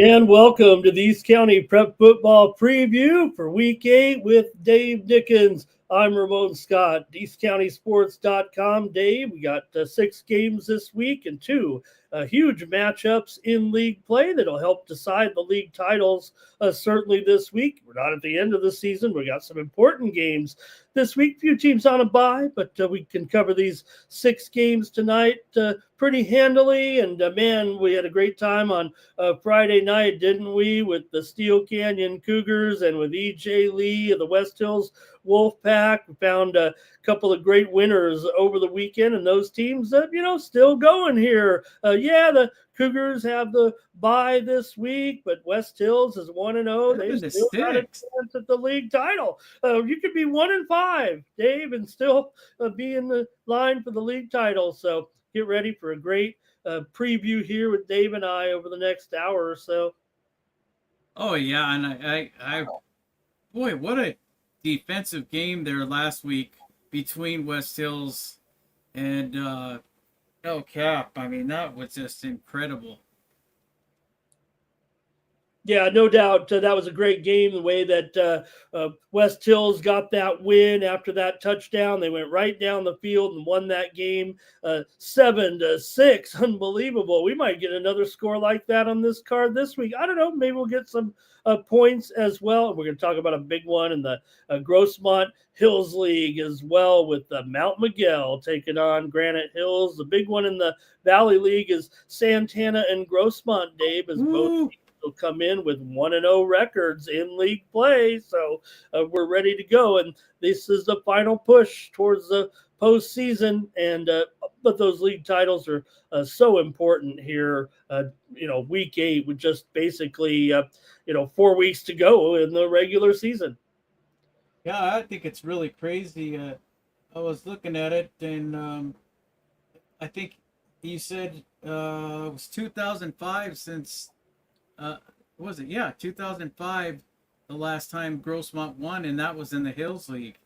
And welcome to the East County Prep Football Preview for Week 8 with Dave Dickens. I'm Ramon Scott, EastCountySports.com. Dave, we got 6 games this week and 2 huge matchups in league play that'll help decide the league titles certainly this week. We're not at the end of the season. We got some important games this week. Few teams on a bye, but we can cover these 6 games tonight pretty handily. And man, we had a great time on Friday night, didn't we, with the Steel Canyon Cougars and with E.J. Lee of the West Hills Wolfpack. We found a couple of great winners over the weekend, and those teams, still going here. The Cougars have the bye this week, but West Hills is 1-0. They still got a chance at the league title. You could be 1-5, Dave, and still be in the line for the league title. So get ready for a great preview here with Dave and I over the next hour or so. Oh yeah, and I boy, what a defensive game there last week between West Hills and El Cap. I mean, that was just incredible. Yeah, no doubt. That was a great game. The way that West Hills got that win after that touchdown, they went right down the field and won that game 7-6. Unbelievable. We might get another score like that on this card this week. I don't know. Maybe we'll get some points as well. We're going to talk about a big one in the Grossmont Hills League as well, with Mount Miguel taking on Granite Hills. The big one in the Valley League is Santana and Grossmont, Dave, as both will come in with 1-0 records in league play. So we're ready to go. And this is the final push towards the postseason. And but those league titles are so important here. Week 8 with just basically 4 weeks to go in the regular season. Yeah, I think it's really crazy. I was looking at it, and I think you said it was 2005 since. Was it? Yeah, 2005, the last time Grossmont won, and that was in the Hills League.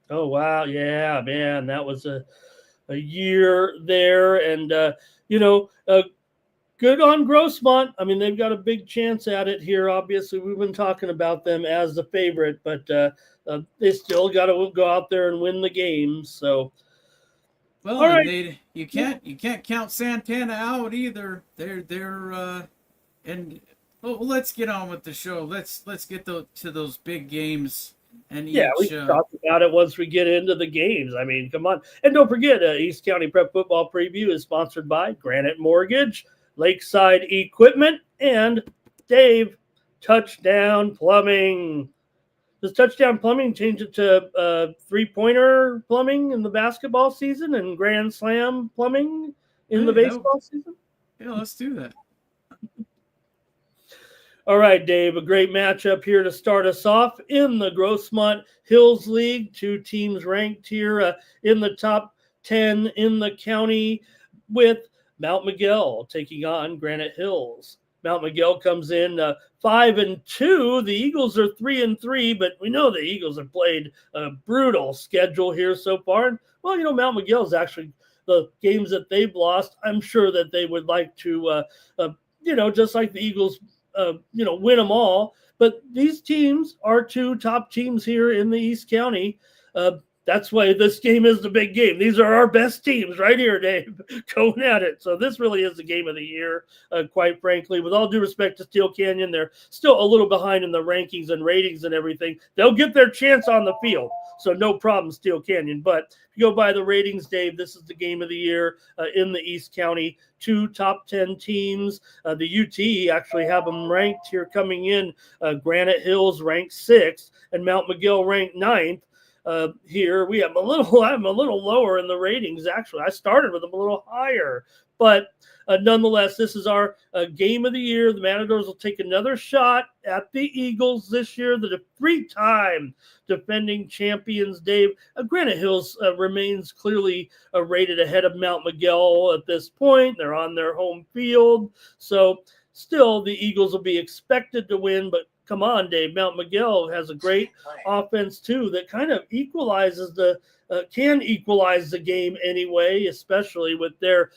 Oh, wow. Yeah, man, that was a year there. And, good on Grossmont. I mean, they've got a big chance at it here. Obviously, we've been talking about them as the favorite, but they still got to go out there and win the games. So, well, all right. You can't count Santana out either. They're and let's get on with the show. Let's get to those big games. And we can talk about it once we get into the games. I mean, come on. And don't forget, East County Prep Football Preview is sponsored by Granite Mortgage, Lakeside Equipment, and Dave, Touchdown Plumbing. Does Touchdown Plumbing change it to three-pointer plumbing in the basketball season and Grand Slam plumbing in the baseball season? Yeah, let's do that. All right, Dave, a great matchup here to start us off in the Grossmont Hills League. 2 teams ranked here in the top 10 in the county, with Mount Miguel taking on Granite Hills. Mount Miguel comes in 5-2. The Eagles are 3-3, but we know the Eagles have played a brutal schedule here so far. And, well, Mount Miguel is actually the games that they've lost. I'm sure that they would like to, just like the Eagles, win them all. But these teams are 2 top teams here in the East County. That's why this game is the big game. These are our best teams right here, Dave, going at it. So this really is the game of the year, quite frankly. With all due respect to Steel Canyon, they're still a little behind in the rankings and ratings and everything. They'll get their chance on the field, so no problem, Steel Canyon. But if you go by the ratings, Dave, this is the game of the year in the East County. 2 top 10 teams. The UT actually have them ranked here coming in. Granite Hills ranked 6th and Mount Miguel ranked 9th. Here we have I'm a little lower in the ratings. Actually, I started with them a little higher, but nonetheless, this is our game of the year. The Matadors will take another shot at the Eagles this year, the 3-time defending champions. Dave, Granite Hills remains clearly rated ahead of Mount Miguel at this point. They're on their home field, so still the Eagles will be expected to win, but come on, Dave. Mount Miguel has a great offense, too, that kind of can equalize the game anyway, especially with their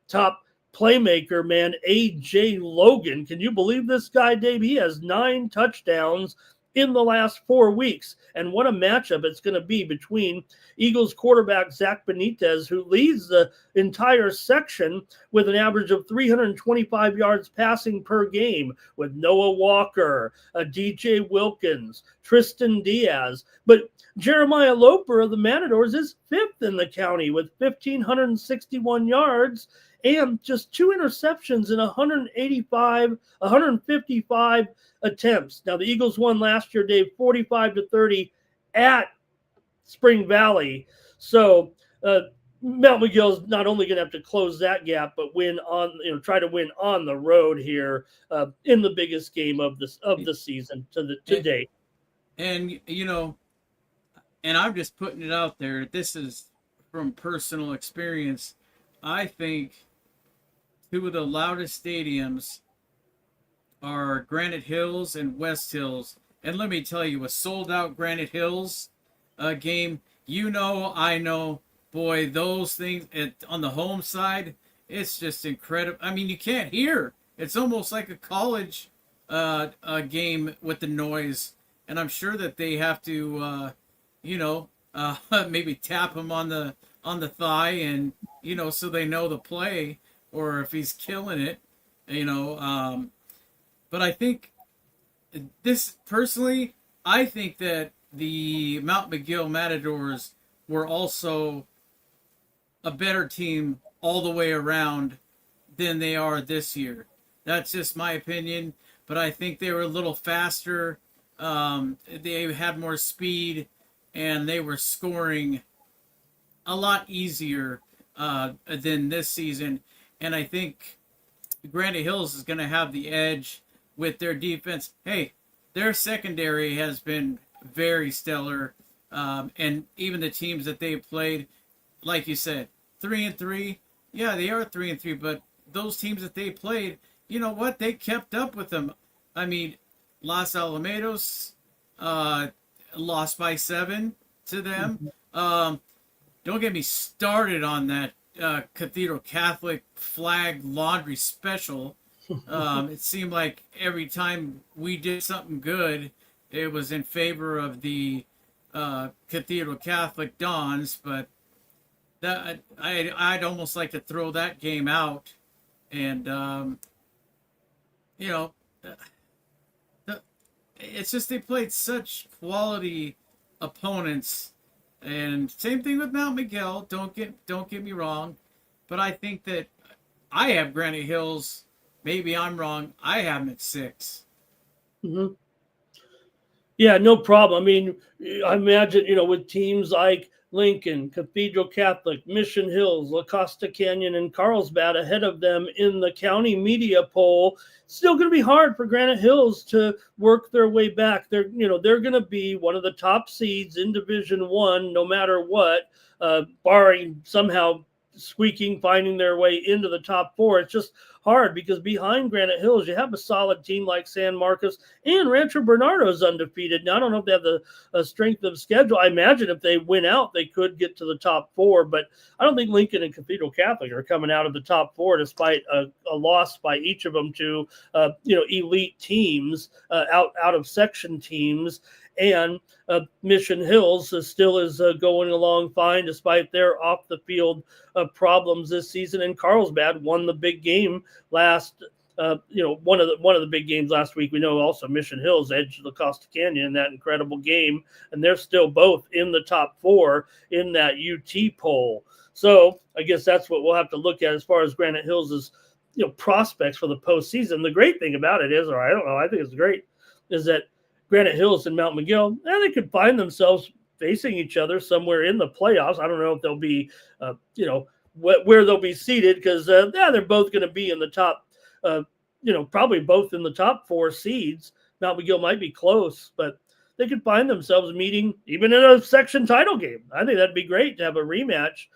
top playmaker, man, A.J. Logan. Can you believe this guy, Dave? He has 9 touchdowns in the last 4 weeks. And what a matchup it's going to be between Eagles quarterback Zach Benitez, who leads the entire section with an average of 325 yards passing per game, with Noah Walker, DJ Wilkins, Tristan Diaz. But Jeremiah Loper of the Matadors is 5th in the county with 1,561 yards and just 2 interceptions in 155 attempts. Now, the Eagles won last year, Dave, 45-30 at Spring Valley. So Mount McGill is not only going to have to close that gap, but try to win on the road here in the biggest game of the season to date. And and I'm just putting it out there. This is from personal experience. I think 2 of the loudest stadiums are Granite Hills and West Hills. And let me tell you, a sold-out Granite Hills game, I know, boy, those things on the home side, it's just incredible. I mean, you can't hear. It's almost like a college game with the noise. And I'm sure that they have to, maybe tap him on the thigh and, so they know the play, or if he's killing it, but I think I think that the Mount McGill Matadors were also a better team all the way around than they are this year. That's just my opinion, but I think they were a little faster. They had more speed, and they were scoring a lot easier than this season. And I think Granite Hills is going to have the edge with their defense. Hey, their secondary has been very stellar. And even the teams that they've played, like you said, 3-3. Yeah, they are 3-3, but those teams that they played, you know what? They kept up with them. I mean, Los Alamitos lost by 7 to them. Don't get me started on that Cathedral Catholic flag laundry special. It seemed like every time we did something good, it was in favor of the Cathedral Catholic Dons, but that I'd almost like to throw that game out. And it's just they played such quality opponents. And same thing with Mount McGill. Don't get me wrong, but I think that I have Granite Hills. Maybe I'm wrong. I have them at 6. Mm-hmm. Yeah, no problem. I mean, I imagine, with teams like Lincoln, Cathedral Catholic, Mission Hills, La Costa Canyon, and Carlsbad ahead of them in the county media poll, still going to be hard for Granite Hills to work their way back. They're going to be one of the top seeds in Division I, no matter what, barring somehow finding their way into the top 4. It's just hard because behind Granite Hills, you have a solid team like San Marcos, and Rancho Bernardo's undefeated. Now, I don't know if they have the strength of schedule. I imagine if they win out, they could get to the top 4, but I don't think Lincoln and Cathedral Catholic are coming out of the top 4 despite a loss by each of them to elite teams, out of section teams. And Mission Hills still is going along fine despite their off the field problems this season. And Carlsbad won the big game last. One of the big games last week. We know also Mission Hills edged La Costa Canyon in that incredible game, and they're still both in the top 4 in that UT poll. So I guess that's what we'll have to look at as far as Granite Hills' prospects for the postseason. The great thing about it is, or I don't know, I think it's great, is that Granite Hills and Mount McGill, they could find themselves facing each other somewhere in the playoffs. I don't know if they'll be, where they'll be seated because, they're both going to be in the top, probably both in the top 4 seeds. Mount McGill might be close, but they could find themselves meeting even in a section title game. I think that'd be great to have a rematch,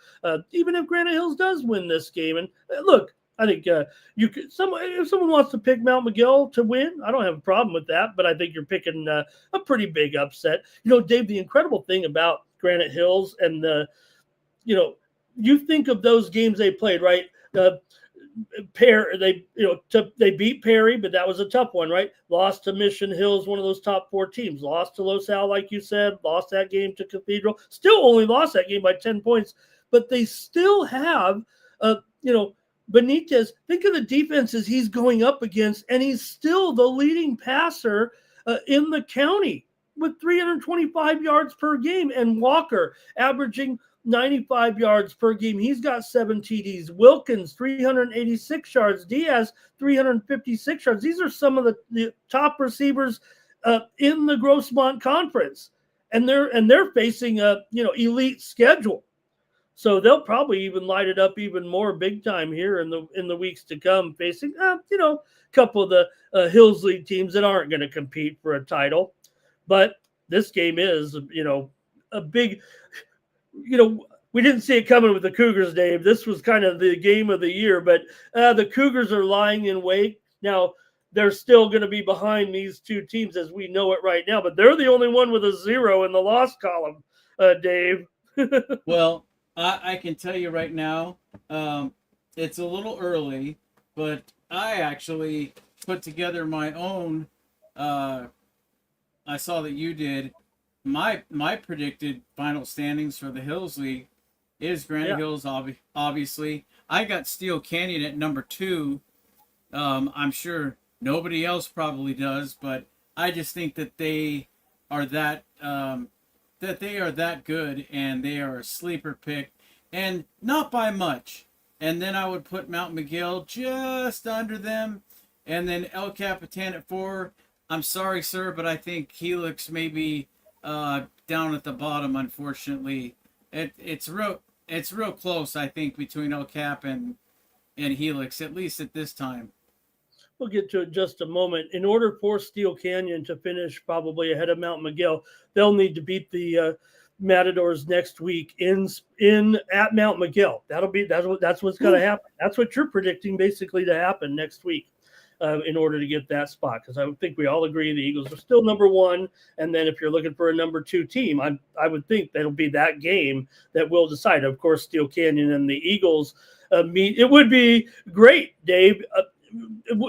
even if Granite Hills does win this game. And look, I think if someone wants to pick Mount McGill to win, I don't have a problem with that. But I think you're picking a pretty big upset. Dave, the incredible thing about Granite Hills and you think of those games they played, right? they beat Perry, but that was a tough one, right? Lost to Mission Hills, one of those top 4 teams. Lost to Los Al, like you said. Lost that game to Cathedral. Still only lost that game by 10 points, but they still have, Benitez. Think of the defenses he's going up against, and he's still the leading passer in the county with 325 yards per game, and Walker averaging 95 yards per game. He's got 7 TDs. Wilkins, 386 yards. Diaz, 356 yards. These are some of the top receivers in the Grossmont Conference, and they're facing a elite schedule. So they'll probably even light it up even more big time here in the weeks to come, facing a couple of the Hills League teams that aren't going to compete for a title. But this game is a big. We didn't see it coming with the Cougars, Dave. This was kind of the game of the year, but the Cougars are lying in wait. Now, they're still going to be behind these 2 teams as we know it right now, but they're the only one with a 0 in the loss column, Dave. Well, I can tell you right now, it's a little early, but I actually put together my own. I saw that you did. My predicted final standings for the Hills League is Granite Hills, obviously. I got Steel Canyon at number 2. I'm sure nobody else probably does, but I just think that they are that good, and they are a sleeper pick, and not by much. And then I would put Mount McGill just under them, and then El Capitan at 4. I'm sorry, sir, but I think Helix may be down at the bottom. Unfortunately, it's real close. I think between El Cap and Helix, at least at this time. We'll get to it in just a moment. In order for Steel Canyon to finish probably ahead of Mount McGill, they'll need to beat the Matadors next week in at Mount McGill. That's what's going to happen. That's what you're predicting basically to happen next week. In order to get that spot, because I would think we all agree the Eagles are still number 1, and then if you're looking for a number 2 team, I would think that'll be that game that will decide. Of course, Steel Canyon and the Eagles meet. It would be great, Dave. I don't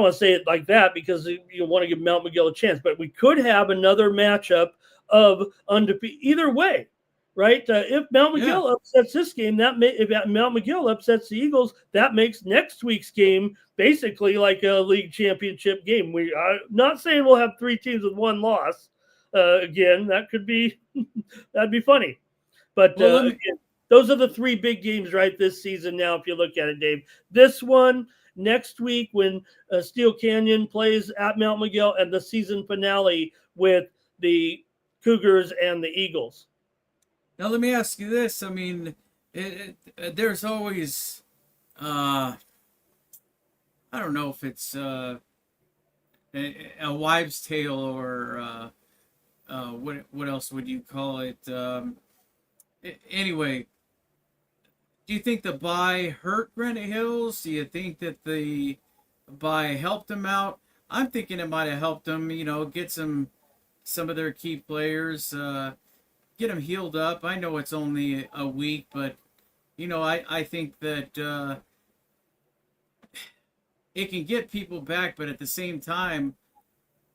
want to say it like that because you want to give Mount McGill a chance, but we could have another matchup of undefeated either way. Right? If Mount McGill upsets this game, if Mount McGill upsets the Eagles, that makes next week's game basically like a league championship game. We are not saying we'll have 3 teams with 1 loss. Again, that could be that'd be funny. But again, those are the 3 big games right this season. Now, if you look at it, Dave, this one next week when Steel Canyon plays at Mount McGill, and the season finale with the Cougars and the Eagles. Now, let me ask you this. I mean, there's always, I don't know if it's a wives' tale or what else would you call it? Anyway, do you think the bye hurt Granite Hills? Do you think that the bye helped them out? I'm thinking it might have helped them, get some of their key players, get them healed up. I know it's only a week, but I think that it can get people back, but at the same time,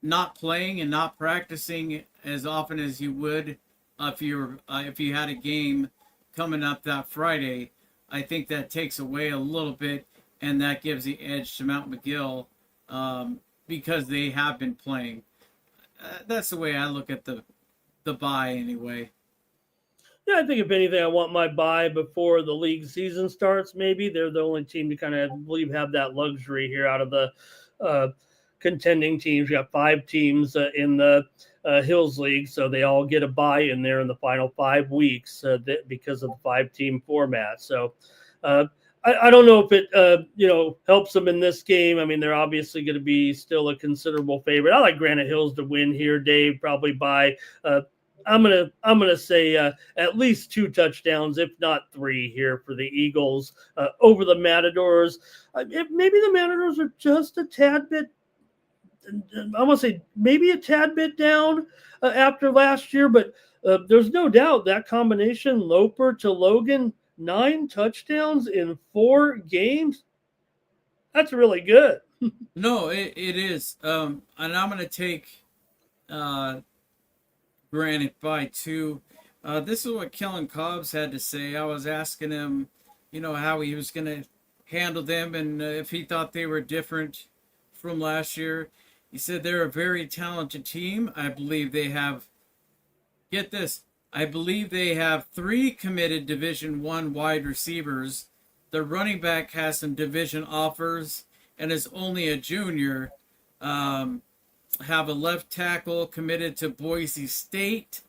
not playing and not practicing as often as you would if you had a game coming up that Friday, I think that takes away a little bit, and that gives the edge to Mount McGill because they have been playing. That's the way I look at the bye anyway. Yeah, I think if anything, I want my bye before the league season starts. Maybe they're the only team to kind of have that luxury here out of the contending teams. You got 5 teams in the Hills League, so they all get a bye in there in the final 5 weeks because of the 5-team format. So I don't know if it helps them in this game. I mean, they're obviously going to be still a considerable favorite. I like Granite Hills to win here, Dave, probably by I'm gonna say at least 2 touchdowns, if not 3 here for the Eagles over the Matadors. Maybe the Matadors are just a tad bit. I want to say maybe a tad bit down after last year, but there's no doubt that combination Loper to Logan, 9 touchdowns in 4 games. That's really good. No, it is. And I'm going to take Granite by two. This is what Kellen Cobbs had to say. I was asking him, how he was going to handle them and if he thought they were different from last year. He said they're a very talented team. I believe they have, get this, I believe they have 3 committed Division One wide receivers. The running back has some division offers and is only a junior. Have a left tackle committed to Boise State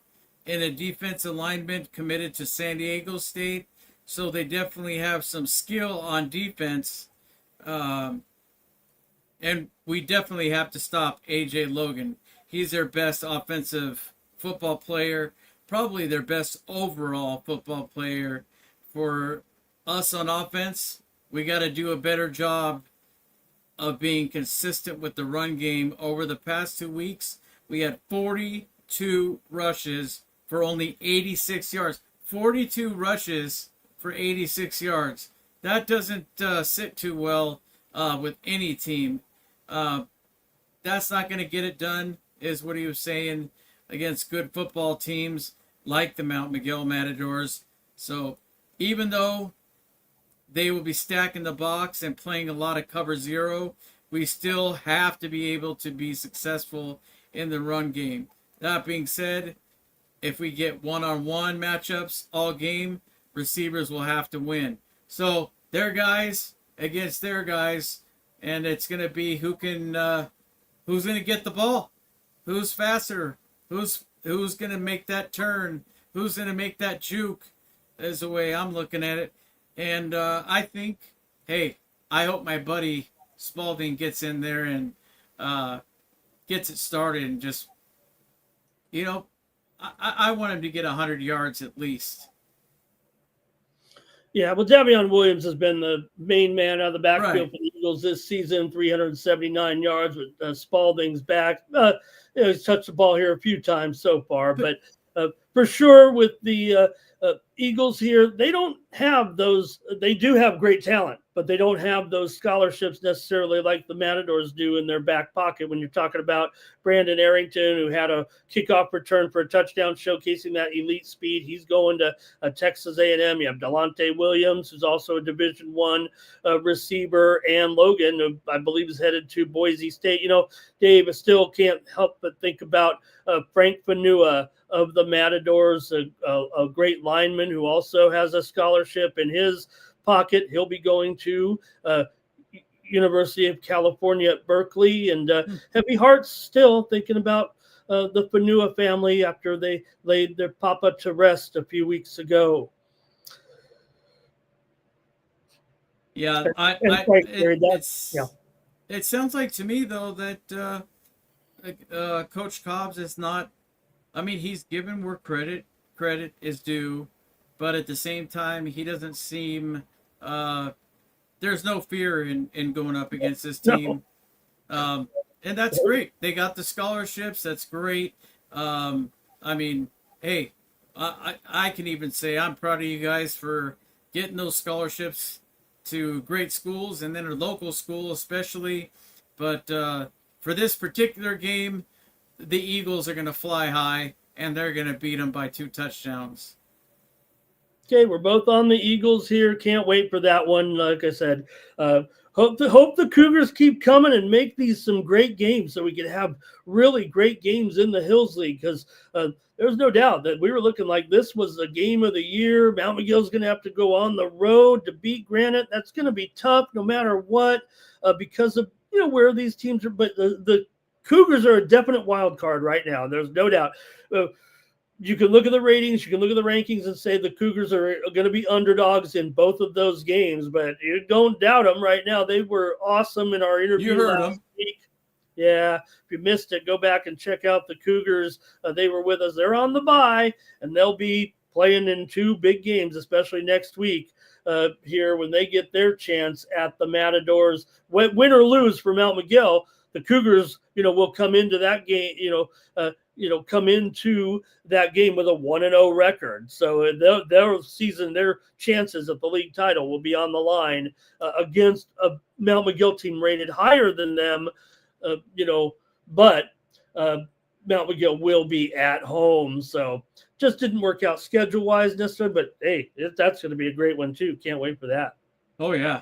and a defensive lineman committed to San Diego State. So they definitely have some skill on defense. And we definitely have to stop A.J. Logan. He's their best offensive football player, probably their best overall football player. For us on offense, we got to do a better job of being consistent with the run game. Over the past 2 weeks, we had 42 rushes for only 86 yards. 42 rushes for 86 yards. That doesn't sit too well with any team. That's not going to get it done, is what he was saying, against good football teams like the Mount Miguel Matadors. So even though they will be stacking the box and playing a lot of cover zero, we still have to be able to be successful in the run game. That being said, if we get one-on-one matchups all game, receivers will have to win. So their guys against their guys, and it's going to be who's going to get the ball, who's faster, who's going to make that turn, who's going to make that juke, is the way I'm looking at it. And I think, hey, I hope my buddy Spalding gets in there and gets it started and just, I want him to get 100 yards at least. Yeah, well, Davion Williams has been the main man out of the backfield Right. for the Eagles this season, 379 yards with Spalding's back. He's touched the ball here a few times so far, but for sure with the Eagles here, they don't have those. They do have great talent, but they don't have those scholarships necessarily like the Matadors do in their back pocket. When you're talking about Brandon Arrington, who had a kickoff return for a touchdown showcasing that elite speed, he's going to Texas A&M. You have Delonte Williams, who's also a Division One receiver, and Logan, who I believe is headed to Boise State. Dave, I still can't help but think about Frank Fanua of the Matadors, a great lineman who also has a scholarship in his pocket. He'll be going to University of California at Berkeley, and heavy hearts still thinking about the Fanua family after they laid their papa to rest a few weeks ago. Yeah, it sounds like to me though that Coach Cobbs is not. I mean, he's given where credit is due, but at the same time, he doesn't seem. There's no fear in going up against this team, and that's great. They got the scholarships. That's great. I mean, hey, I can even say I'm proud of you guys for getting those scholarships to great schools and then a local school especially. But for this particular game, the Eagles are going to fly high, and they're going to beat them by 2 touchdowns. Okay, we're both on the Eagles here. Can't wait for that one. Like I said, hope the Cougars keep coming and make these some great games so we can have really great games in the Hills League, because there's no doubt that we were looking like this was the game of the year. Mount Miguel's going to have to go on the road to beat Granite. That's going to be tough no matter what because of where these teams are. But the Cougars are a definite wild card right now. There's no doubt. You can look at the ratings, you can look at the rankings and say the Cougars are going to be underdogs in both of those games, but you don't doubt them right now. They were awesome in our interview last week. Yeah, if you missed it, go back and check out the Cougars. They were with us. They're on the bye, and they'll be playing in 2 big games, especially next week here when they get their chance at the Matadors. Win or lose for Mount Miguel, the Cougars, will come into that game, come into that game with a 1-0 record. So their chances of the league title will be on the line against a Mount McGill team rated higher than them, but Mount McGill will be at home. So just didn't work out schedule-wise necessarily, but hey, that's going to be a great one too. Can't wait for that. Oh, yeah.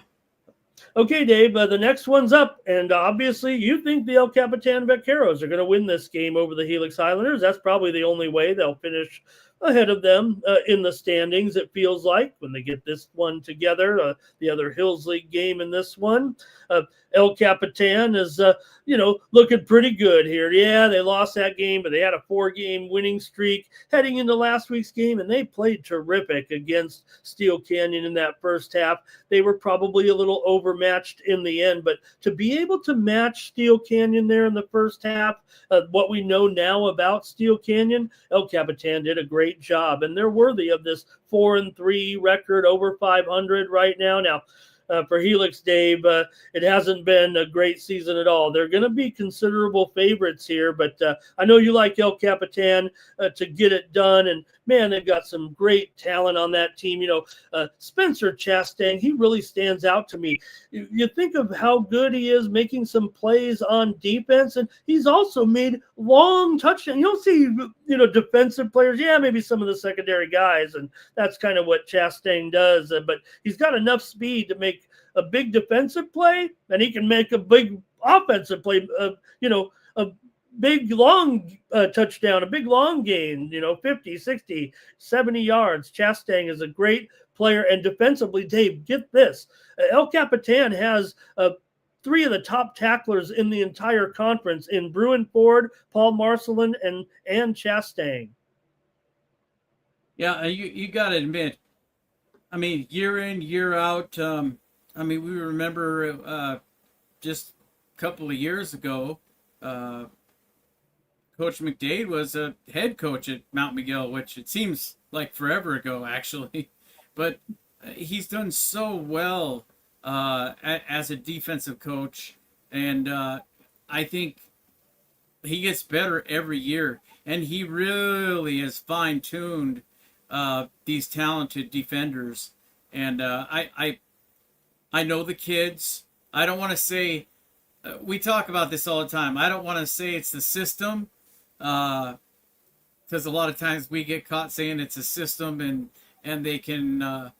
Okay, Dave, the next one's up, and obviously you think the El Capitan Vaqueros are going to win this game over the Helix Highlanders. That's probably the only way they'll finish ahead of them in the standings, it feels like, when they get this one together, the other Hills League game in this one. El Capitan is, looking pretty good here. Yeah, they lost that game, but they had a 4-game winning streak heading into last week's game, and they played terrific against Steel Canyon in that first half. They were probably a little overmatched in the end, but to be able to match Steel Canyon there in the first half, what we know now about Steel Canyon, El Capitan did a great job, and they're worthy of this 4-3 record, over 500 right now. Now, for Helix, Dave, it hasn't been a great season at all. They're going to be considerable favorites here, but I know you like El Capitan to get it done, and man, they've got some great talent on that team. Spencer Chastain, he really stands out to me. You think of how good he is making some plays on defense, and he's also made long touchdowns. You don't see, defensive players, maybe some of the secondary guys, and that's kind of what Chastain does, but he's got enough speed to make a big defensive play, and he can make a big offensive play, a big long touchdown, a big long gain, 50, 60, 70 yards. Chastain is a great player, and defensively, Dave, get this. El Capitan has 3 of the top tacklers in the entire conference in Bruin Ford, Paul Marcelin, and Chastain. Yeah, you got to admit, year in, year out, we remember just a couple of years ago, Coach McDade was a head coach at Mount McGill, which it seems like forever ago, actually. But he's done so well as a defensive coach, and I think he gets better every year. And he really has fine-tuned these talented defenders. And I know the kids. I don't want to say, we talk about this all the time. I don't want to say it's the system, because a lot of times we get caught saying it's a system, and they can,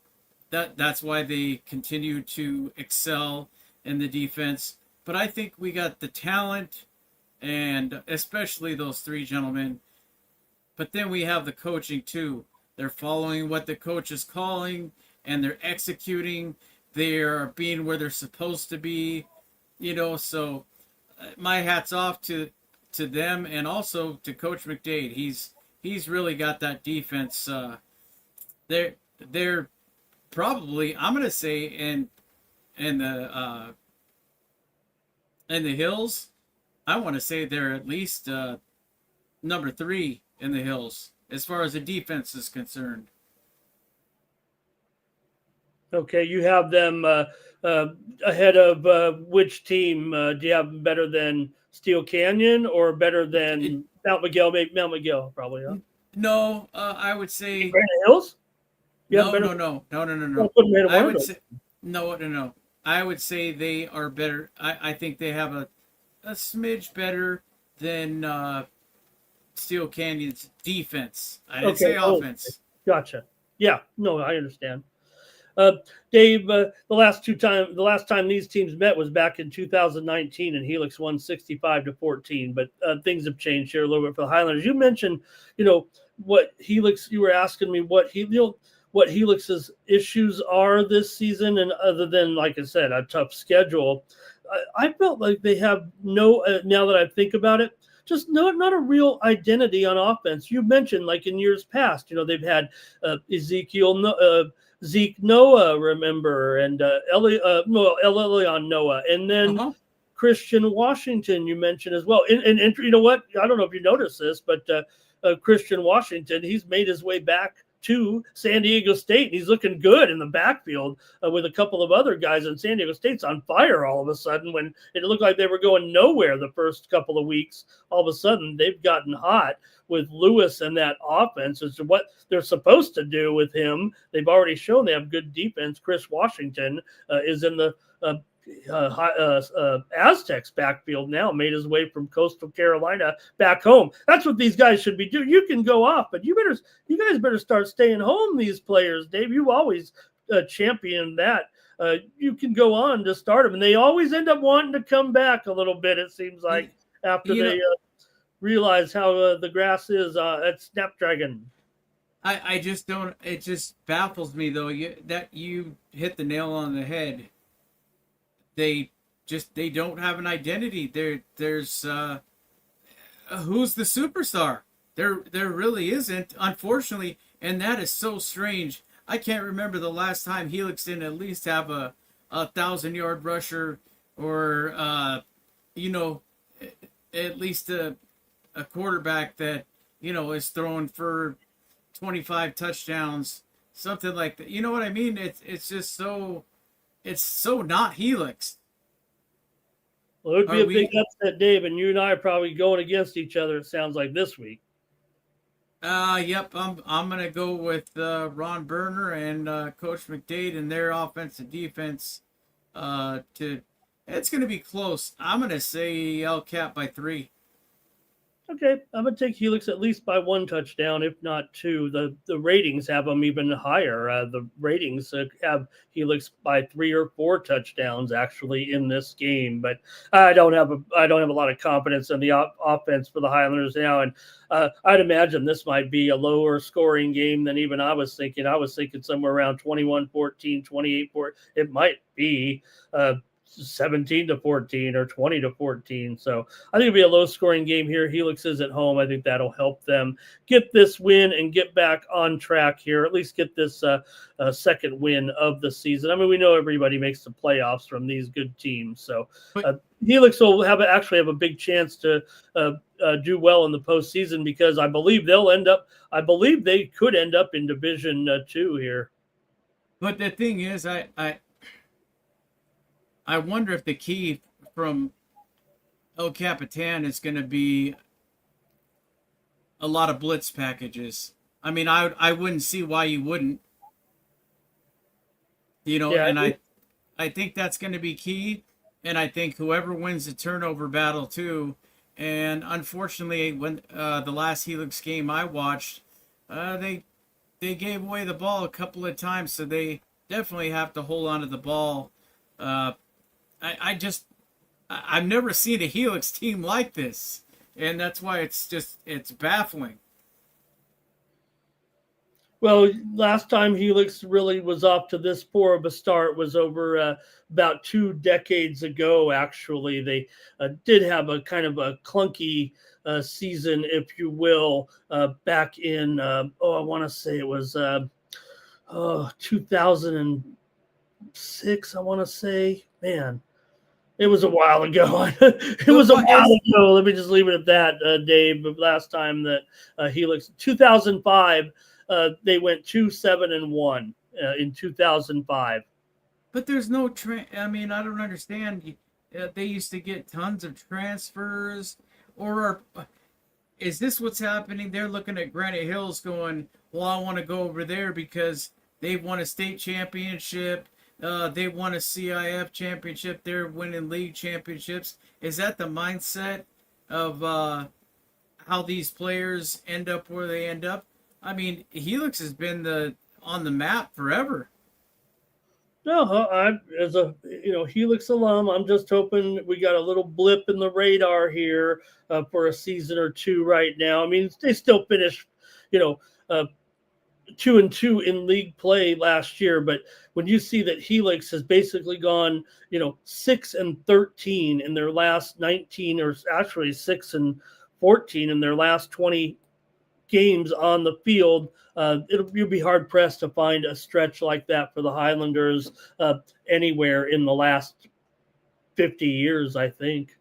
that's why they continue to excel in the defense. But I think we got the talent, and especially those 3 gentlemen. But then we have the coaching too. They're following what the coach is calling, and they're executing. They're being where they're supposed to be, so my hat's off to them, and also to Coach McDade. He's really got that defense. They're probably, I'm going to say, in the Hills, I want to say they're at least number 3 in the Hills as far as the defense is concerned. Okay, you have them ahead of which team? Do you have them better than Steel Canyon or better than Mount McGill? Maybe Mount McGill, probably. Huh? No, I would say Granite Hills. No. I would say no. I would say they are better. I think they have a smidge better than Steel Canyon's defense. I didn't say offense. Gotcha. Yeah, no, I understand. Dave, the last time these teams met was back in 2019, and Helix won 65-14. But things have changed here a little bit for the Highlanders. You mentioned, what Helix. You were asking me what Helix's issues are this season, and other than, like I said, a tough schedule, I felt like they have no. Now that I think about it, just not a real identity on offense. You mentioned, like in years past, they've had Zeke Noah, remember, and Elion Noah, and then Christian Washington, you mentioned as well. And you know what? I don't know if you noticed this, but Christian Washington, he's made his way back to San Diego State. He's looking good in the backfield with a couple of other guys, and San Diego State's on fire all of a sudden when it looked like they were going nowhere the first couple of weeks. All of a sudden, they've gotten hot with Lewis and that offense as to what they're supposed to do with him. They've already shown they have good defense. Chris Washington is in the Aztecs backfield now, made his way from Coastal Carolina back home. That's what these guys should be doing. You can go off, but you guys better start staying home, these players. Dave, you always championed that. You can go on to start them, and they always end up wanting to come back a little bit, it seems like, after they realize how the grass is at Snapdragon. I just don't. It just baffles me though. That you hit the nail on the head. They don't have an identity. There's who's the superstar? There really isn't, unfortunately, and that is so strange. I can't remember the last time Helix didn't at least have a 1,000-yard rusher or at least a quarterback that is throwing for 25 touchdowns, something like that. You know what I mean? It's just so. It's so not Helix. Well, it would be a big upset, Dave, and you and I are probably going against each other, it sounds like, this week. Yep. I'm gonna go with Ron Berner and Coach McDade and their offense and defense. It's gonna be close. I'm gonna say LCAP by 3. Okay, I'm going to take Helix at least by 1 touchdown, if not 2. The ratings have them even higher. The ratings have Helix by 3 or 4 touchdowns actually in this game. But I don't have a lot of confidence in the offense for the Highlanders now. And I'd imagine this might be a lower scoring game than even I was thinking. I was thinking somewhere around 21-14, 28-14. It might be 17-14 or 20-14. So I think it'll be a low scoring game here. Helix is at home. I think that'll help them get this win and get back on track here, at least get this second win of the season. I mean, we know everybody makes the playoffs from these good teams. So Helix will actually have a big chance to do well in the postseason, because I believe they could end up in Division 2 here. But the thing is, I wonder if the key from El Capitan is going to be a lot of blitz packages. I mean, I wouldn't see why you wouldn't. And I think that's going to be key. And I think whoever wins the turnover battle too. And unfortunately, when the last Helix game I watched, they gave away the ball a couple of times, so they definitely have to hold on to the ball. I've never seen a Helix team like this, and that's why it's baffling. Well, last time Helix really was off to this poor of a start was over about 2 decades ago, actually. They did have a kind of a clunky season, if you will, back in, I want to say it was 2006, I want to say. Man, it was a while ago. Let me just leave it at that, Dave. But last time that Helix, 2005, they went 2-7-1 in 2005. But there's no I mean, I don't understand. They used to get tons of transfers, or is this what's happening? They're looking at Granite Hills, going, "Well, I want to go over there because they've won a state championship." They won a CIF championship. They're winning league championships. Is that the mindset of how these players end up where they end up? I mean, Helix has been on the map forever. No, as a Helix alum, I'm just hoping we got a little blip in the radar here for a season or 2 right now. I mean, they still finished, 2-2 in league play last year, but when you see that Helix has basically gone, 6-13 in their last 19, or actually 6-14 in their last 20 games on the field, you'll be hard pressed to find a stretch like that for the Highlanders anywhere in the last 50 years, I think.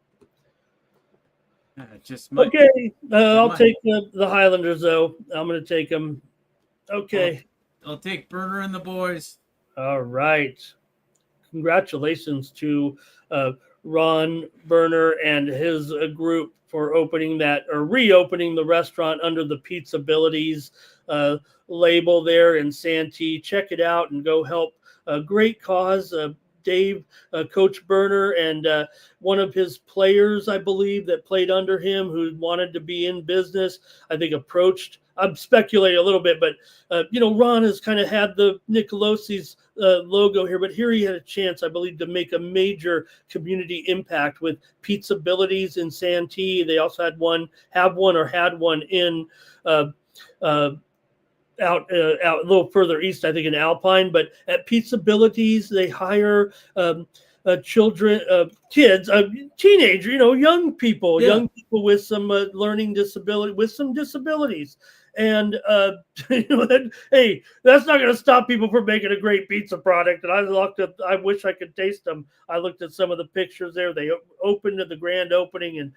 I'll take the Highlanders, though. I'm going to take them Okay. I'll take Burner and the boys. All right. Congratulations to Ron Berner and his group for opening that or reopening the restaurant under the Pizzabilities uh, label there in Santee. Check it out and go help a great cause. Dave, Coach Berner, and one of his players, I believe, that played under him who wanted to be in business, I think approached. I'm speculating a little bit, but Ron has kind of had the Nicolosi's logo here, but here he had a chance, I believe, to make a major community impact with Pizzabilities in Santee. They also had one in uh, uh, out a little further east, I think in Alpine. But at Pizzabilities, they hire children, kids, teenager, young people, Yeah. with some learning disability, with some disabilities. And hey, that's not going to stop people from making a great pizza product. And I wish I could taste them. I looked at some of the pictures there. They opened at the grand opening, and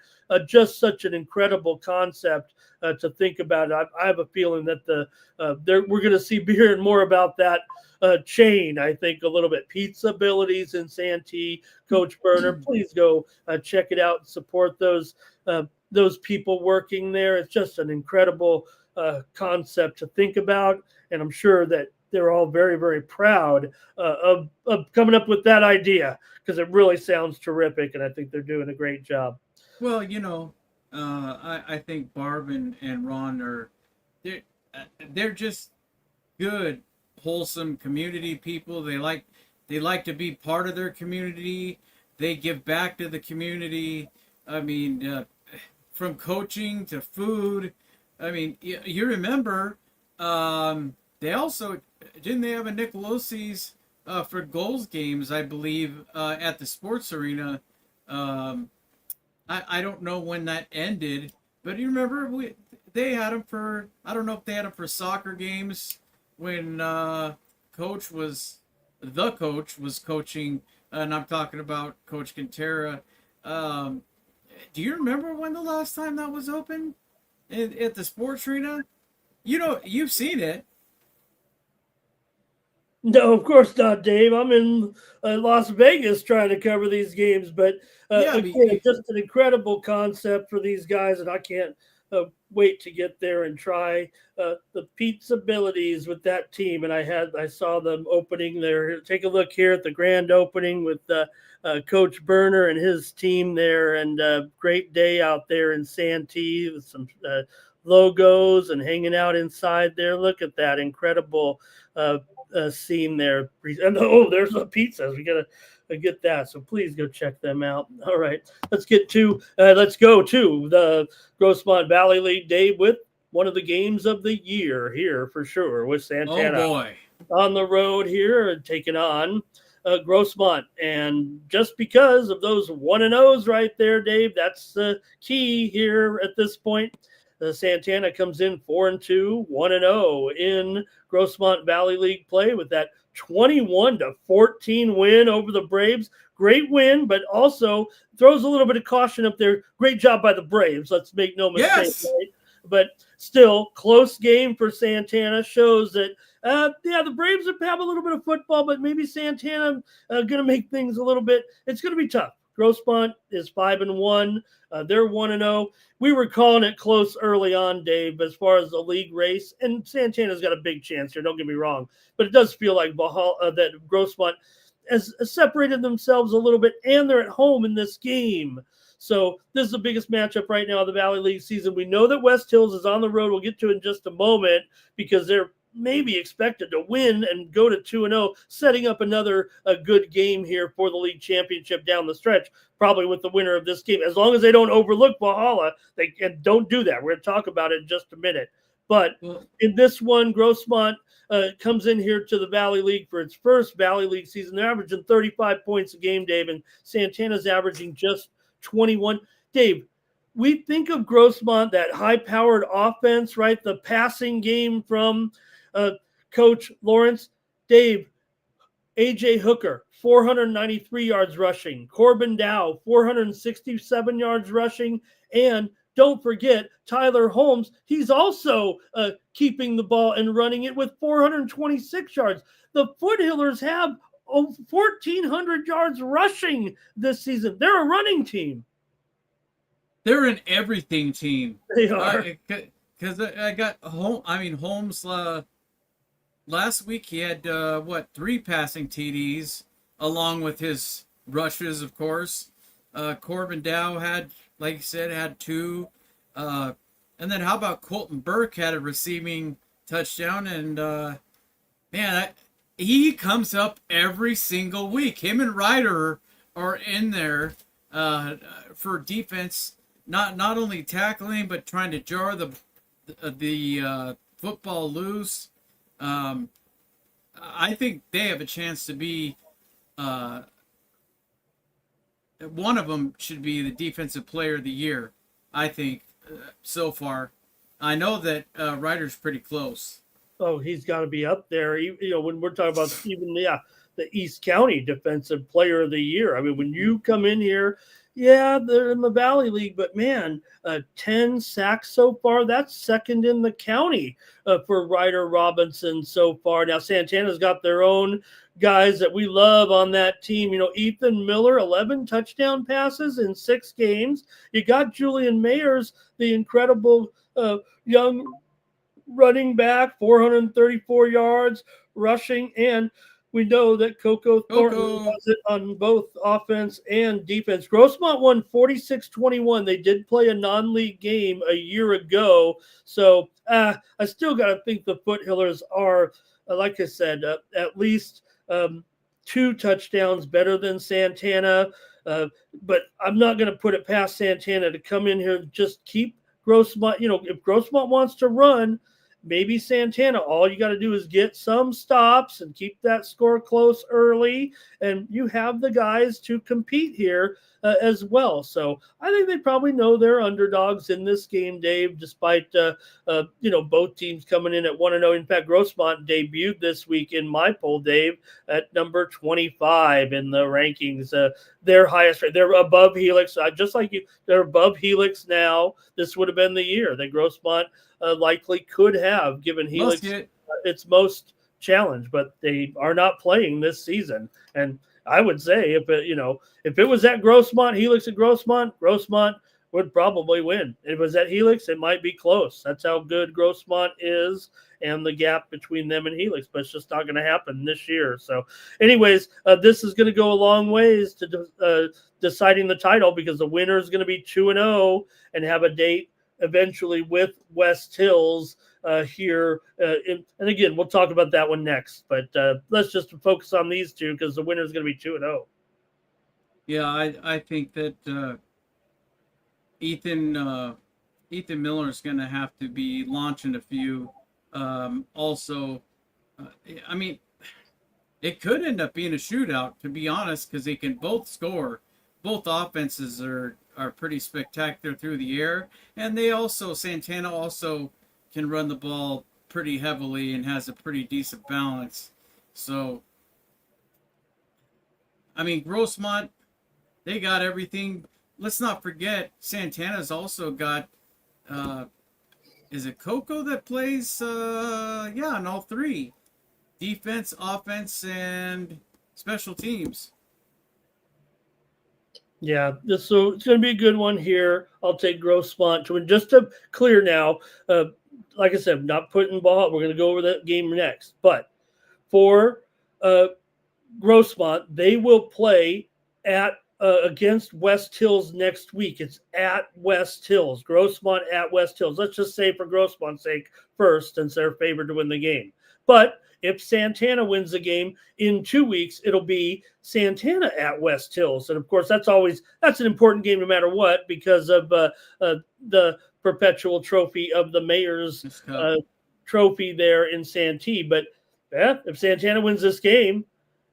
just such an incredible concept to think about. I have a feeling that we're going to see hearing more about that chain. I think a little bit. Pizzabilities in Santee, Coach Berner, please go check it out and support those people working there. It's just an incredible concept to think about, and I'm sure that they're all very, very proud of coming up with that idea because it really sounds terrific, and I think they're doing a great job. Well, I think Barb and Ron they're just good, wholesome community people. They like to be part of their community. They give back to the community. I mean, from coaching to food. I mean, you remember they also didn't they have a Nicolosi's for goals games, I believe, at the sports arena. I don't know when that ended, but you remember they had them for, I don't know if they had them for soccer games when the coach was coaching, and I'm talking about Coach Quintera. Do you remember when the last time that was open at the sports arena? You've seen it. No, of course not, Dave. I'm in Las Vegas trying to cover these games, but Yeah, again, just an incredible concept for these guys, and I can't wait to get there and try the Pizzabilities with that team. And I saw them opening there. Take a look here at the grand opening with Coach Berner and his team there, and great day out there in Santee with some logos and hanging out inside there. Look at that incredible scene there. And there's the pizzas. We gotta get that. So please go check them out. All right, let's go to the Grossmont Valley League, Dave, with one of the games of the year here for sure with Santana. Oh boy, on the road here and taking on Grossmont. And just because of those 1-0s right there, Dave, that's the key here at this point. Santana comes in 4-2, 1-0 in Grossmont Valley League play with that 21-14 win over the Braves. Great win, but also throws a little bit of caution up there. Great job by the Braves. Let's make no mistake. yes. Right? But still, close game for Santana shows that, the Braves have a little bit of football, but maybe Santana going to make things a little bit. It's going to be tough. Grossmont is 5-1. They're 1-0. We were calling it close early on, Dave, as far as the league race, and Santana's got a big chance here. Don't get me wrong, but it does feel like that Grossmont has separated themselves a little bit, and they're at home in this game. So this is the biggest matchup right now of the Valley League season. We know that West Hills is on the road. We'll get to it in just a moment because they're maybe expected to win and go to 2-0, setting up another good game here for the league championship down the stretch, probably with the winner of this game. As long as they don't overlook Valhalla, and don't do that. We're going to talk about it in just a minute. But in this one, Grossmont comes in here to the Valley League for its first Valley League season. They're averaging 35 points a game, Dave, and Santana's averaging just 21. Dave, we think of Grossmont, that high-powered offense, right? The passing game from Coach Lawrence. Dave, A.J. Hooker, 493 yards rushing. Corbin Dow, 467 yards rushing. And don't forget Tyler Holmes. He's also keeping the ball and running it with 426 yards. The Foothillers have 1,400 yards rushing this season. They're a running team. They're an everything team. They are. Because I got home. I mean, Holmes. Last week he had 3 passing TDs along with his rushes, of course. Corbin Dow had, like you said, had 2. And then how about Colton Burke had a receiving touchdown? And man, he comes up every single week. Him and Ryder are in there for defense, not only tackling but trying to jar the football loose. I think they have a chance to be. One of them should be the defensive player of the year. I think so far. I know that Ryder's pretty close. Oh, he's got to be up there. When we're talking about even the East County Defensive Player of the Year. I mean, when you come in here, yeah, they're in the Valley League, but man, 10 sacks so far. That's second in the county for Ryder Robinson so far. Now, Santana's got their own guys that we love on that team. Ethan Miller, 11 touchdown passes in 6 games. You got Julian Mayers, the incredible young running back, 434 yards rushing, and we know that Coco Thornton does it on both offense and defense. Grossmont won 46-21. They did play a non-league game a year ago, so I still got to think the Foothillers are, like I said, at least 2 touchdowns better than Santana, but I'm not going to put it past Santana to come in here and just keep Grossmont. If Grossmont wants to run, maybe Santana, all you got to do is get some stops and keep that score close early, and you have the guys to compete here as well. So I think they probably know they're underdogs in this game, Dave, despite both teams coming in at 1-0. In fact, Grossmont debuted this week in my poll, Dave, at number 25 in the rankings. Their highest rate. They're above Helix, just like you. They're above Helix now. This would have been the year that Grossmont likely could have given Helix its most challenge, but they are not playing this season. And I would say if it was at Grossmont, Helix at Grossmont would probably win. If it was at Helix, it might be close. That's how good Grossmont is and the gap between them and Helix, but it's just not going to happen this year. So anyways, this is going to go a long ways to deciding the title, because the winner is going to be 2-0 and have a date eventually with West Hills here. And again, we'll talk about that one next, but let's just focus on these two because the winner is going to be 2-0. Yeah, I think that Ethan Miller is going to have to be launching a few. Also, I mean, it could end up being a shootout, to be honest, because they can both score. Both offenses are pretty spectacular through the air, and Santana also can run the ball pretty heavily and has a pretty decent balance. So, I mean, Grossmont, they got everything. Let's not forget, Santana's also got, is it Coco that plays? On all 3. Defense, offense, and special teams. Yeah, so it's going to be a good one here. I'll take Grossmont to win. Just to clear now, like I said, not putting the ball. We're going to go over that game next. But for Grossmont, they will play at against West Hills next week. It's at West Hills. Grossmont at West Hills. Let's just say for Grossmont's sake first, since they're favored to win the game. But if Santana wins the game in 2 weeks, it'll be Santana at West Hills. And of course, that's an important game no matter what, because of the perpetual trophy of the mayor's trophy there in Santee. But if Santana wins this game,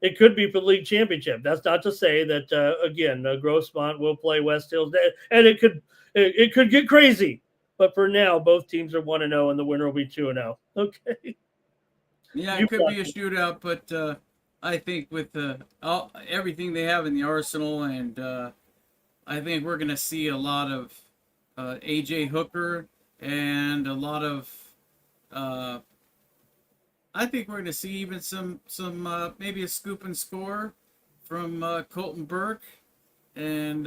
it could be for the league championship. That's not to say that again, Grossmont will play West Hills, and it could get crazy. But for now, both teams are 1-0, and the winner will be 2-0. Okay. Yeah, it could be a shootout, but I think with everything they have in the arsenal, and I think we're going to see a lot of AJ Hooker and a lot of. I think we're going to see even some maybe a scoop and score from Colton Burke, and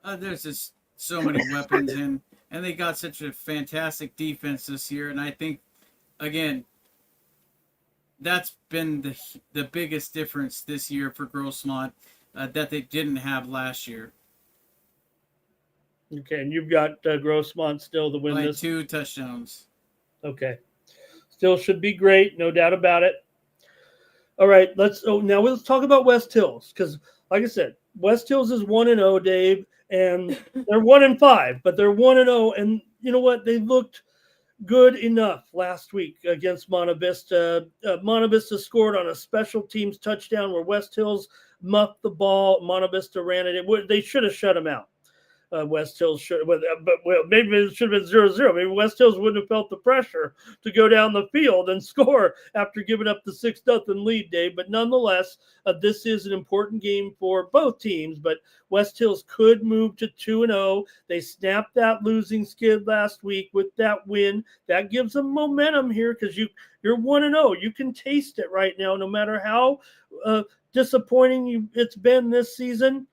there's just so many weapons, and they got such a fantastic defense this year, and I think again that's been the biggest difference this year for Grossmont that they didn't have last year. Okay, and you've got Grossmont still to win By this. 2 touchdowns. Okay, still should be great, no doubt about it. All right, let's talk about West Hills, because like I said, West Hills is 1-0, Dave, and they're 1-5, but they're 1-0, and you know what? They looked good enough last week against Monta Vista. Monta Vista scored on a special teams touchdown where West Hills muffed the ball. Monta Vista ran it. They should have shut them out. West Hills should, but maybe it should have been 0-0. Maybe West Hills wouldn't have felt the pressure to go down the field and score after giving up the 6-0 lead, Dave. But nonetheless, this is an important game for both teams. But West Hills could move to 2-0. They snapped that losing skid last week with that win. That gives them momentum here because you're 1-0. You can taste it right now, no matter how disappointing it's been this season.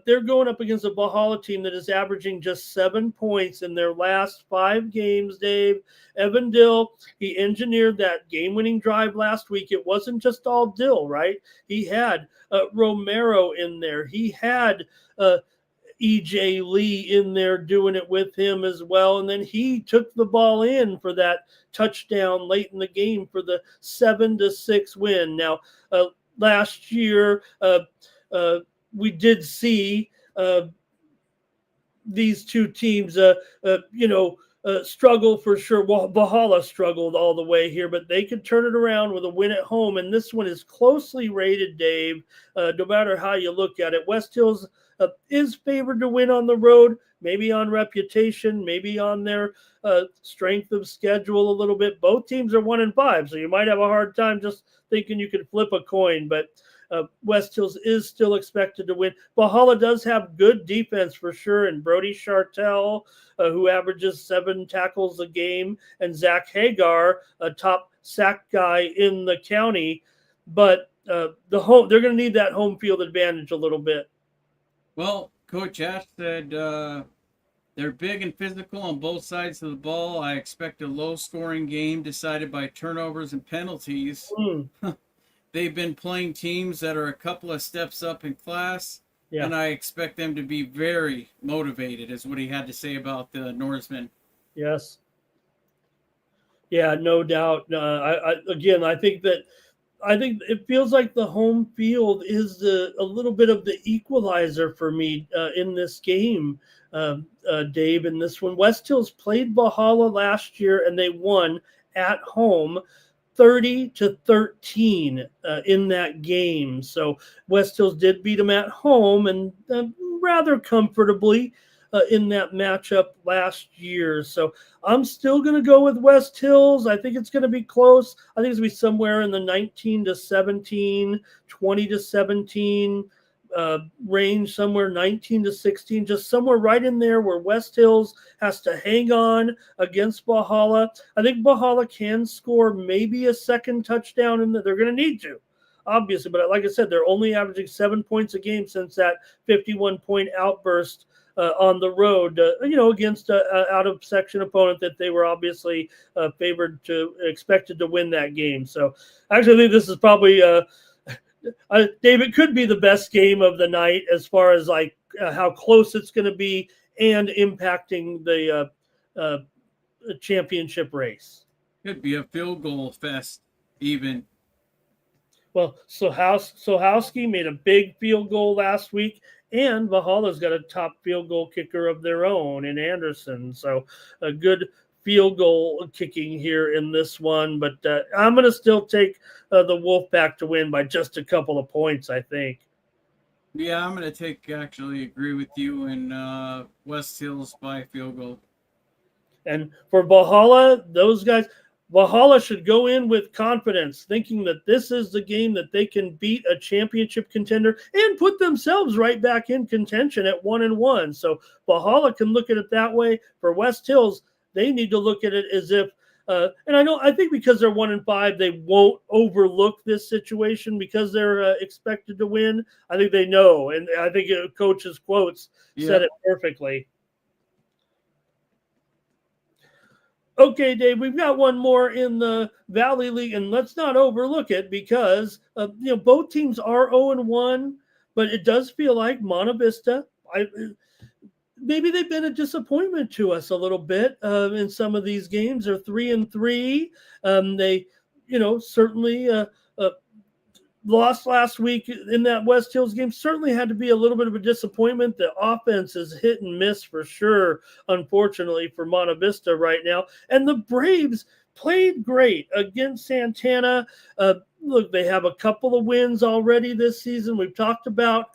They're going up against a Valhalla team that is averaging just 7 points in their last 5 games, Dave. Evan Dill, he engineered that game-winning drive last week. It wasn't just all Dill, right? He had Romero in there. He had E.J. Lee in there doing it with him as well. And then he took the ball in for that touchdown late in the game for the 7-6 win. Now, last year, we did see these two teams, struggle for sure. Well, Valhalla struggled all the way here, but they could turn it around with a win at home. And this one is closely rated, Dave, no matter how you look at it. West Hills is favored to win on the road, maybe on reputation, maybe on their strength of schedule a little bit. Both teams are 1-5, so you might have a hard time just thinking you could flip a coin, but West Hills is still expected to win. Valhalla does have good defense for sure, and Brody Chartel, who averages 7 tackles a game, and Zach Hagar, a top sack guy in the county. But they're going to need that home field advantage a little bit. Well, Coach Ash said they're big and physical on both sides of the ball. I expect a low-scoring game decided by turnovers and penalties. They've been playing teams that are a couple of steps up in class, and I expect them to be very motivated, is what he had to say about the Norsemen. Yes. Yeah, no doubt. I think it feels like the home field is a little bit of the equalizer for me in this game, Dave, in this one. West Hills played Valhalla last year, and they won at home 30-13 in that game. So West Hills did beat them at home and rather comfortably in that matchup last year. So I'm still going to go with West Hills. I think it's going to be close. I think it's going to be somewhere in the 19-17, 20-17 range, somewhere 19-16, just somewhere right in there where West Hills has to hang on against Valhalla. I think Valhalla can score maybe a second touchdown, and they're going to need to, obviously. But like I said, they're only averaging 7 points a game since that 51-point outburst on the road, against an out-of-section opponent that they were obviously expected to win that game. So actually, I think this is probably Dave, it could be the best game of the night as far as like how close it's going to be and impacting the championship race. Could be a field goal fest even. Well, Sohowski made a big field goal last week, and Valhalla's got a top field goal kicker of their own in Anderson. So a good field goal kicking here in this one, but I'm going to still take the Wolfpack to win by just a couple of points, I think. Yeah, I'm going to actually agree with you in West Hills by field goal. And for Valhalla, those guys, Valhalla should go in with confidence, thinking that this is the game that they can beat a championship contender and put themselves right back in contention at 1-1. So Valhalla can look at it that way. For West Hills, they need to look at it as if, and I think because they're 1-5, they won't overlook this situation because they're expected to win. I think they know, and I think coach's quotes said it perfectly. Okay, Dave, we've got one more in the Valley League, and let's not overlook it because both teams are 0-1, but it does feel like Monte Vista. Maybe they've been a disappointment to us a little bit in some of these games. They're 3-3. They, certainly lost last week in that West Hills game. Certainly had to be a little bit of a disappointment. The offense is hit and miss for sure, unfortunately, for Monte Vista right now. And the Braves played great against Santana. Look, they have a couple of wins already this season. We've talked about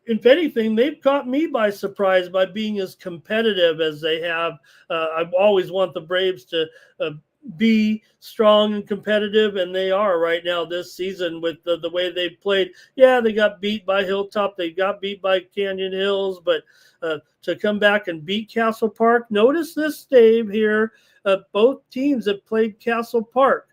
if anything, they've caught me by surprise by being as competitive as they have. I always want the Braves to be strong and competitive, and they are right now this season with the way they've played. Yeah, they got beat by Hilltop, they got beat by Canyon Hills, but to come back and beat Castle Park, notice this, Dave, here. Both teams have played Castle Park.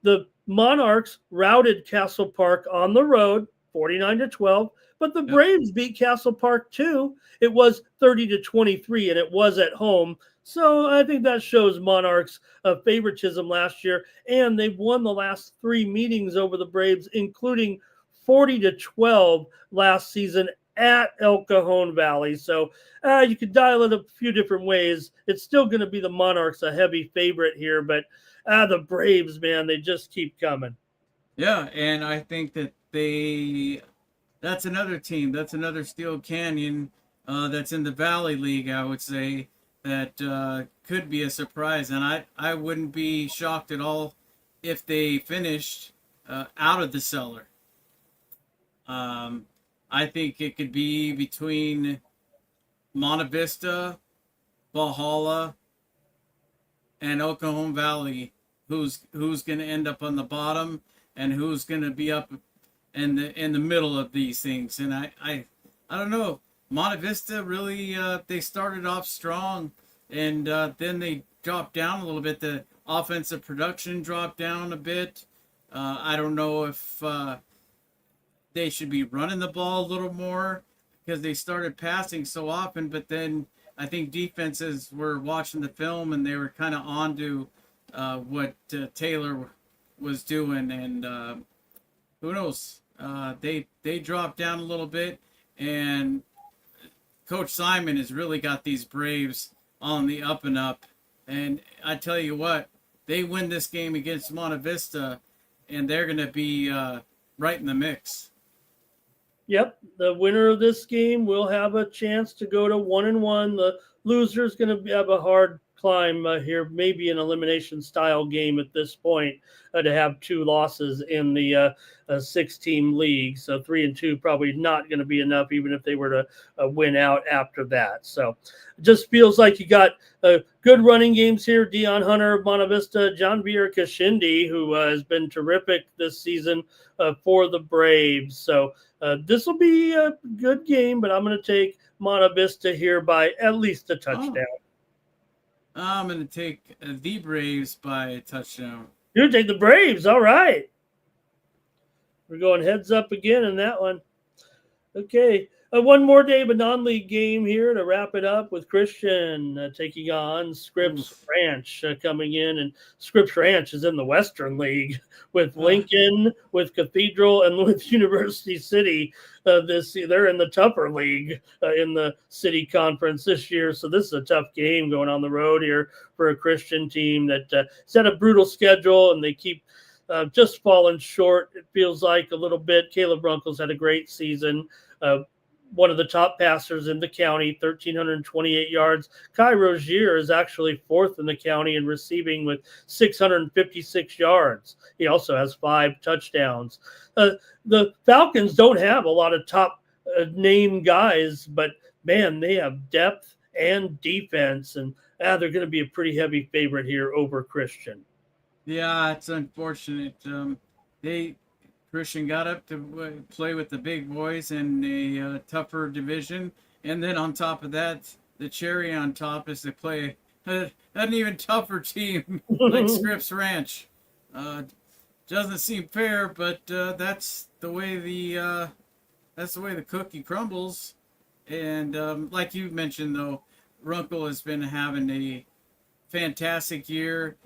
The Monarchs routed Castle Park on the road, 49-12, but the Braves beat Castle Park too. It was 30-23, and it was at home. So I think that shows Monarchs' favoritism last year, and they've won the last 3 meetings over the Braves, including 40-12 last season at El Cajon Valley. So you could dial it a few different ways. It's still going to be the Monarchs a heavy favorite here, but the Braves, man, they just keep coming. Yeah, and I think that that's another team. That's another Steel Canyon that's in the Valley League, I would say, that could be a surprise. And I wouldn't be shocked at all if they finished out of the cellar. I think it could be between Monte Vista, Valhalla, and El Cajon Valley. Who's going to end up on the bottom and who's going to be up in the middle of these things. And I don't know. Monte Vista really they started off strong, and then they dropped down a little bit. The offensive production dropped down a bit. I don't know if they should be running the ball a little more because they started passing so often. But then I think defenses were watching the film and they were kind of on to what Taylor was doing, and who knows? They dropped down a little bit, and Coach Simon has really got these Braves on the up and up. And I tell you what, they win this game against Monte Vista, and they're going to be right in the mix. Yep, the winner of this game will have a chance to go to 1-1. The loser is going to have a hard climb here, maybe an elimination style game at this point, to have 2 losses in the 6-team league. So 3-2 probably not going to be enough, even if they were to win out after that. So it just feels like you got good running games here. Dion Hunter of Monte Vista, John Beer Kashindi, who has been terrific this season for the Braves. So this will be a good game, but I'm going to take Monte Vista here by at least a touchdown. I'm going to take the Braves by a touchdown. You're going to take the Braves. All right. We're going heads up again in that one. Okay. One more day of a non-league game here to wrap it up with Christian taking on Scripps Ranch coming in. And Scripps Ranch is in the Western League with Lincoln, with Cathedral, and with University City. They're in the tougher league in the city conference this year. So this is a tough game going on the road here for a Christian team that set a brutal schedule, and they keep just falling short. It feels like a little bit. Caleb Runkles had a great season. One of the top passers in the county, 1,328 yards. Kai Rozier is actually 4th in the county in receiving with 656 yards. He also has 5 touchdowns. The Falcons don't have a lot of top name guys, but man, they have depth and defense. And they're going to be a pretty heavy favorite here over Christian. Yeah, it's unfortunate. They Christian got up to play with the big boys in a tougher division, and then on top of that, the cherry on top is to play an even tougher team like Scripps Ranch. Doesn't seem fair, but that's the way the cookie crumbles. And like you mentioned, though, Runkle has been having a fantastic year.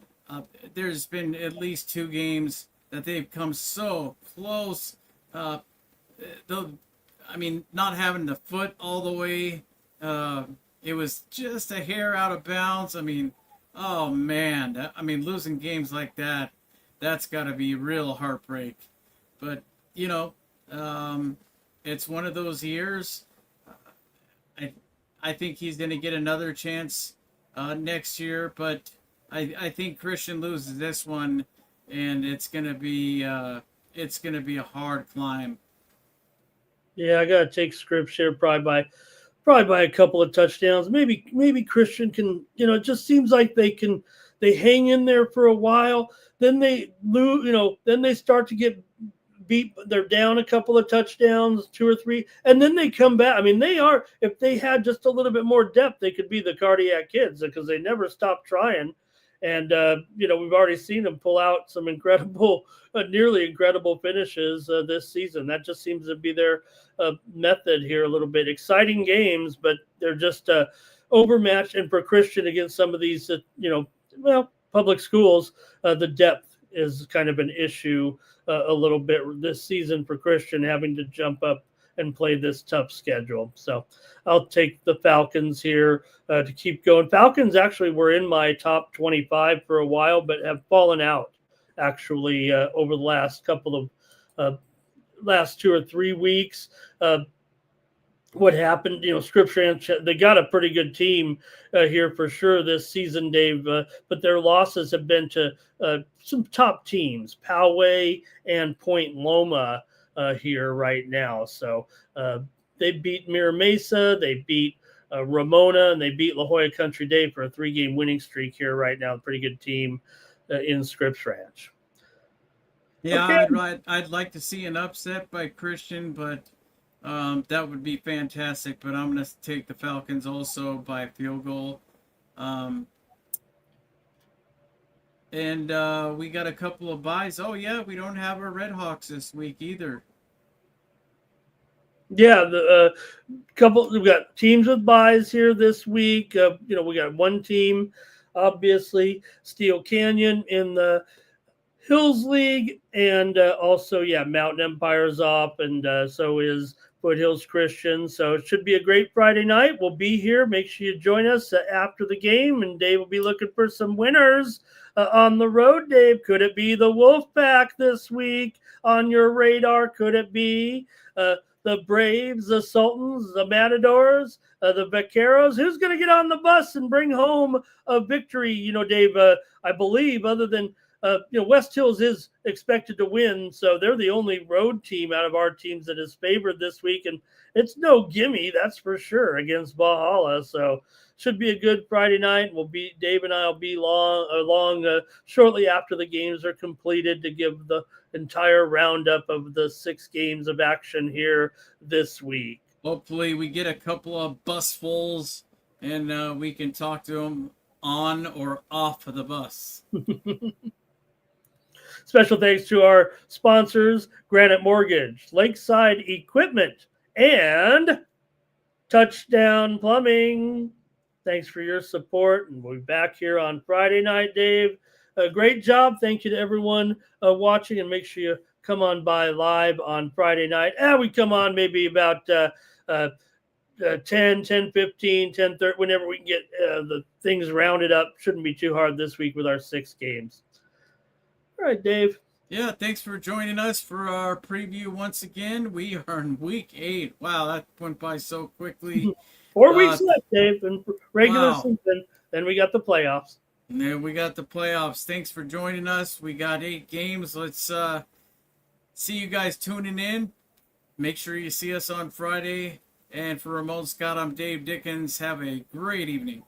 There's been at least 2 games that they've come so close. Though, I mean, not having the foot all the way, it was just a hair out of bounds. I mean, oh man, losing games like that, that's got to be real heartbreak. But it's one of those years. I think he's going to get another chance next year, but I think Christian loses this one, and it's gonna be a hard climb. Yeah, I gotta take Scripps here probably by a couple of touchdowns. Maybe Christian can. It just seems like they hang in there for a while. Then they lose. Then they start to get beat. They're down a couple of touchdowns, 2 or 3, and then they come back. I mean, if they had just a little bit more depth, they could be the Cardiac Kids because they never stop trying. And, we've already seen them pull out some nearly incredible finishes this season. That just seems to be their method here a little bit. Exciting games, but they're just overmatched. And for Christian against some of these, public schools, the depth is kind of an issue a little bit this season for Christian, having to jump up and play this tough schedule. So I'll take the Falcons here to keep going. Falcons actually were in my top 25 for a while, but have fallen out actually over the last couple of last 2 or 3 weeks. What happened, Scripps Ranch, they got a pretty good team here for sure this season, Dave, but their losses have been to some top teams, Poway and Point Loma, here right now. So they beat Mira Mesa, they beat Ramona, and they beat La Jolla Country Day for a 3-game winning streak here right now. Pretty good team in Scripps Ranch. Yeah, okay. I'd like to see an upset by Christian, but that would be fantastic. But I'm going to take the Falcons also by a field goal. And we got a couple of buys. Oh, yeah, we don't have our Red Hawks this week either. Yeah, we've got teams with buys here this week. We got one team, obviously, Steel Canyon in the Hills League, and also, Mountain Empire's off, and so is Foothills Christian. So it should be a great Friday night. We'll be here. Make sure you join us after the game, and Dave will be looking for some winners on the road. Dave, could it be the Wolfpack this week on your radar? Could it be the Braves, the Sultans, the Matadors, the Vaqueros? Who's going to get on the bus and bring home a victory? Dave, I believe other than West Hills is expected to win, so they're the only road team out of our teams that is favored this week, and it's no gimme, that's for sure, against Valhalla. So should be a good Friday night. Dave and I will be along shortly after the games are completed to give the entire roundup of the 6 games of action here this week. Hopefully we get a couple of busfuls and we can talk to them on or off of the bus. Special thanks to our sponsors, Granite Mortgage, Lakeside Equipment, and Touchdown Plumbing. Thanks for your support, and we'll be back here on Friday night, Dave. Great job. Thank you to everyone watching, and make sure you come on by live on Friday night. We come on maybe about 10:15, 10:30, whenever we can get the things rounded up. Shouldn't be too hard this week with our 6 games. All right, Dave. Yeah, thanks for joining us for our preview once again. We are in week 8. Wow, that went by so quickly. 4 weeks left, Dave, and regular season. Then we got the playoffs. And then we got the playoffs. Thanks for joining us. We got 8 games. Let's see you guys tuning in. Make sure you see us on Friday And for Ramon Scott, I'm Dave Dickens. Have a great evening.